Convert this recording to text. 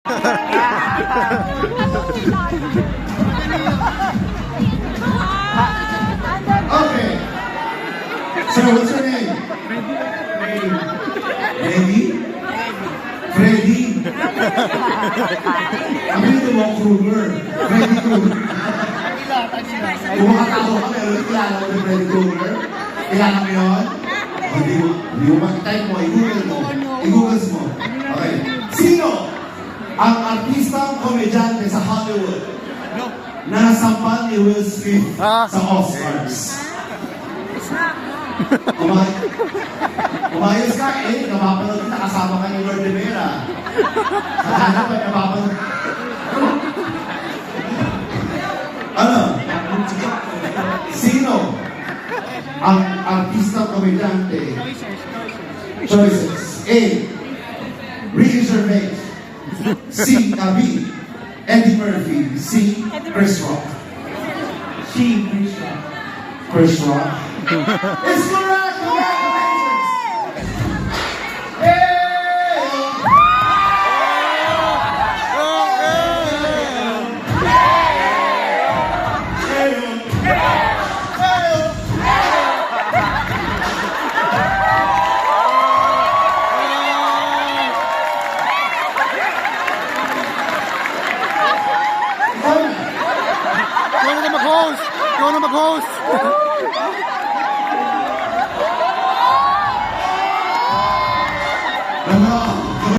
Okay. So what's your name? Ready? Freddy? Kami ito mo, Kruger. Freddy Kruger. Kung makatawa ka, pero kilala mo yung Freddy Kruger? Kilala mo yun? Hindi mo mag-type mo, i-google mo. I-google mo. Okay. Sino ang artistang komedyante sa Hollywood na nasampan ni Will Smith sa Oscars? Umayos ka napapanood kita kasama ka ni Lord de Vera. Sa hanap ay napapanood. Ano? Sino ang artista komedyante? Choices. A. Ricky Gervais. C. B. Eddie Murphy. C. Chris Rock. C. Chris Rock. Chris Rock. It's correct! Congratulations! Ikaw na mag-host!